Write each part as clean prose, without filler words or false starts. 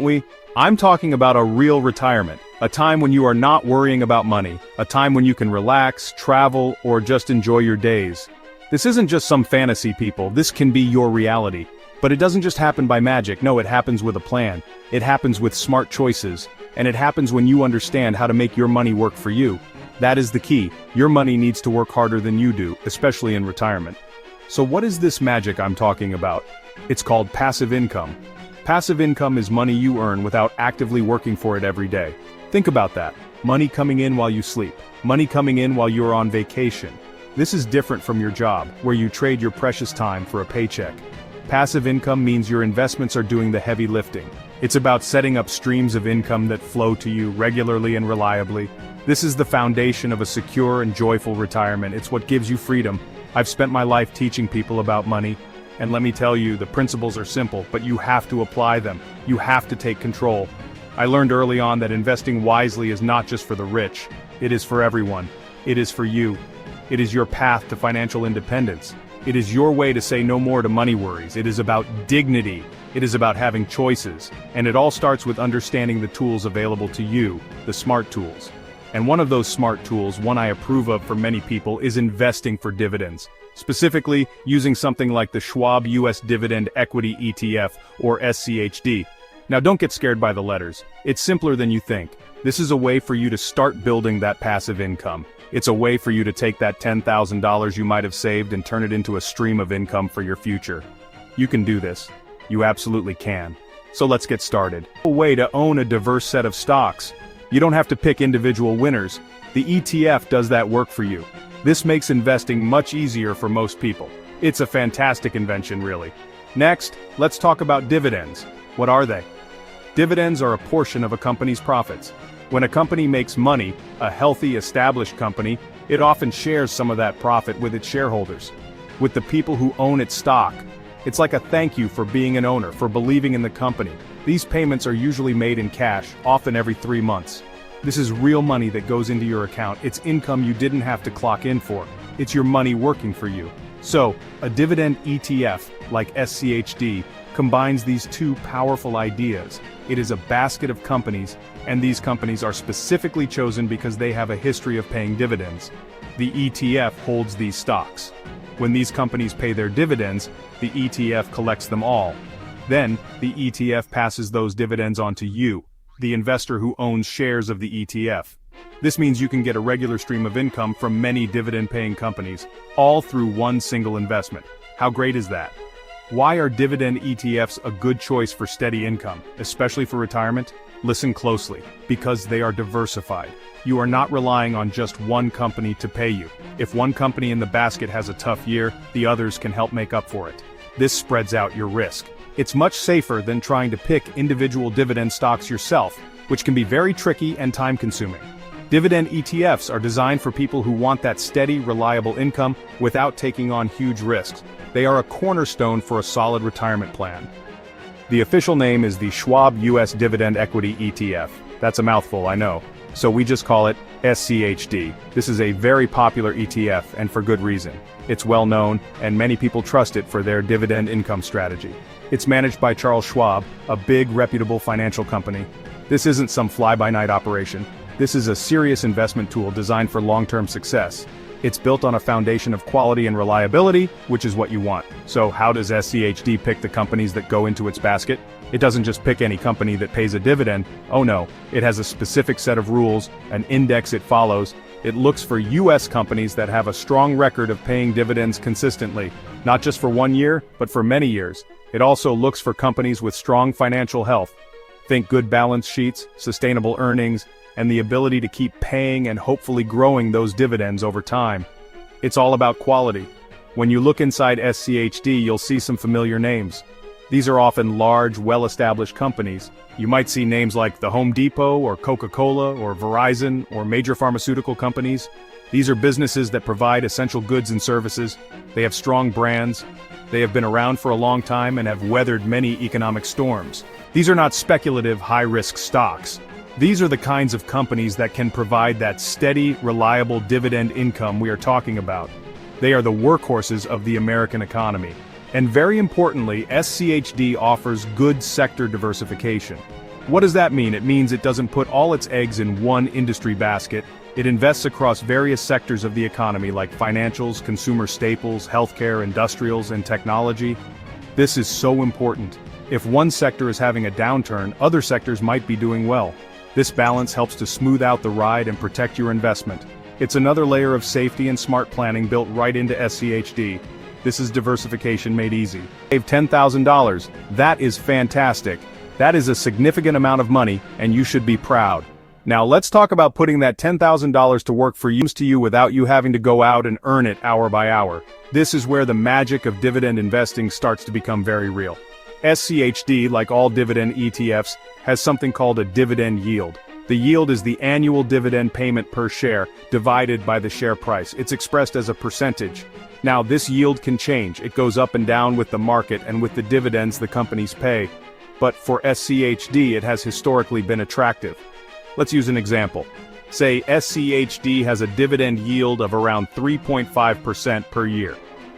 we? I'm talking about a real retirement, a time when you are not worrying about money, a time when you can relax, travel, or just enjoy your days. This isn't just some fantasy, people, this can be your reality. But it doesn't just happen by magic, no, it happens with a plan. It happens with smart choices, and it happens when you understand how to make your money work for you. That is the key. Your money needs to work harder than you do, especially in retirement. So what is this magic I'm talking about? It's called passive income. Passive income is money you earn without actively working for it every day. Think about that. Money coming in while you sleep. Money coming in while you're on vacation. This is different from your job, where you trade your precious time for a paycheck. Passive income means your investments are doing the heavy lifting. It's about setting up streams of income that flow to you regularly and reliably. This is the foundation of a secure and joyful retirement. It's what gives you freedom. I've spent my life teaching people about money. And let me tell you, the principles are simple, but you have to apply them. You have to take control. I learned early on that investing wisely is not just for the rich. It is for everyone. It is for you. It is your path to financial independence. It is your way to say no more to money worries. It is about dignity. It is about having choices. And it all starts with understanding the tools available to you, the smart tools. And one of those smart tools, one I approve of for many people, is investing for dividends. Specifically, using something like the Schwab US Dividend Equity ETF, or SCHD. Now don't get scared by the letters. It's simpler than you think. This is a way for you to start building that passive income. It's a way for you to take that $10,000 you might have saved and turn it into a stream of income for your future. You can do this. You absolutely can. So let's get started. A way to own a diverse set of stocks. You don't have to pick individual winners. The ETF does that work for you. This makes investing much easier for most people. It's a fantastic invention, really. Next, let's talk about dividends. What are they? Dividends are a portion of a company's profits. When a company makes money, a healthy, established company, it often shares some of that profit with its shareholders, with the people who own its stock. It's like a thank you for being an owner, for believing in the company. These payments are usually made in cash, often every 3 months. This is real money that goes into your account. It's income you didn't have to clock in for. It's your money working for you. So, a dividend ETF, like SCHD, combines these two powerful ideas. It is a basket of companies, and these companies are specifically chosen because they have a history of paying dividends. The ETF holds these stocks. When these companies pay their dividends, the ETF collects them all. Then, the ETF passes those dividends on to you, the investor who owns shares of the ETF. This means you can get a regular stream of income from many dividend-paying companies, all through one single investment. How great is that? Why are dividend ETFs a good choice for steady income, especially for retirement? Listen closely, because they are diversified. You are not relying on just one company to pay you. If one company in the basket has a tough year, the others can help make up for it. This spreads out your risk. It's much safer than trying to pick individual dividend stocks yourself, which can be very tricky and time-consuming. Dividend ETFs are designed for people who want that steady, reliable income without taking on huge risks. They are a cornerstone for a solid retirement plan. The official name is the Schwab US Dividend Equity ETF. That's a mouthful, I know. So we just call it SCHD. This is a very popular ETF, and for good reason. It's well known, and many people trust it for their dividend income strategy. It's managed by Charles Schwab, a big, reputable financial company. This isn't some fly-by-night operation. This is a serious investment tool designed for long-term success. It's built on a foundation of quality and reliability, which is what you want. So how does SCHD pick the companies that go into its basket? It doesn't just pick any company that pays a dividend. Oh no, it has a specific set of rules, an index it follows. It looks for US companies that have a strong record of paying dividends consistently, not just for 1 year, but for many years. It also looks for companies with strong financial health. Think good balance sheets, sustainable earnings, and the ability to keep paying and hopefully growing those dividends over time. It's all about quality. When you look inside SCHD, you'll see some familiar names. These are often large, well-established companies. You might see names like the Home Depot or Coca-Cola or Verizon or major pharmaceutical companies. These are businesses that provide essential goods and services. They have strong brands. They have been around for a long time and have weathered many economic storms. These are not speculative, high-risk stocks. These are the kinds of companies that can provide that steady, reliable dividend income we are talking about. They are the workhorses of the American economy. And very importantly, SCHD offers good sector diversification. What does that mean? It means it doesn't put all its eggs in one industry basket. It invests across various sectors of the economy like financials, consumer staples, healthcare, industrials, and technology. This is so important. If one sector is having a downturn, other sectors might be doing well. This balance helps to smooth out the ride and protect your investment. It's another layer of safety and smart planning built right into SCHD. This is diversification made easy. Save $10,000. That is fantastic. That is a significant amount of money, and you should be proud. Now let's talk about putting that $10,000 to work for you without you having to go out and earn it hour by hour. This is where the magic of dividend investing starts to become very real. SCHD, like all dividend ETFs, has something called a dividend yield. The yield is the annual dividend payment per share, divided by the share price. It's expressed as a percentage. Now this yield can change. It goes up and down with the market and with the dividends the companies pay. But for SCHD, it has historically been attractive. Let's use an example. Say SCHD has a dividend yield of around 3.5% per year.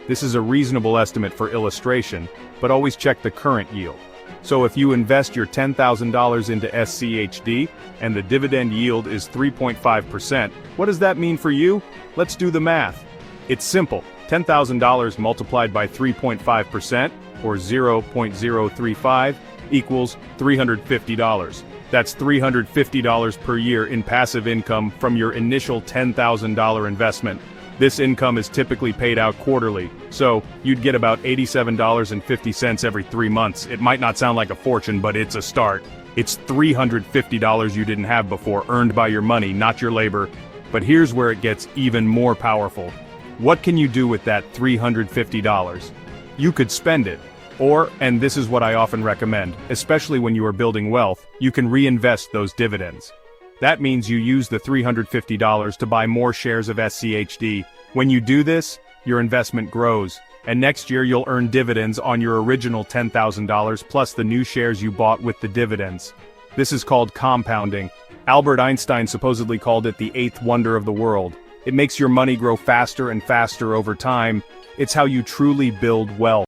This is a reasonable estimate for illustration, but always check the current yield. So if you invest your $10,000 into SCHD, and the dividend yield is 3.5%, what does that mean for you? Let's do the math. It's simple. $10,000 multiplied by 3.5%, or 0.035, equals $350. That's $350 per year in passive income from your initial $10,000 investment. This income is typically paid out quarterly, so you'd get about $87.50 every 3 months. It might not sound like a fortune, but it's a start. It's $350 you didn't have before, earned by your money, not your labor. But here's where it gets even more powerful. What can you do with that $350? You could spend it. Or, and this is what I often recommend, especially when you are building wealth, you can reinvest those dividends. That means you use the $350 to buy more shares of SCHD. When you do this, your investment grows, and next year you'll earn dividends on your original $10,000 plus the new shares you bought with the dividends. This is called compounding. Albert Einstein supposedly called it the eighth wonder of the world. It makes your money grow faster and faster over time. It's how you truly build wealth.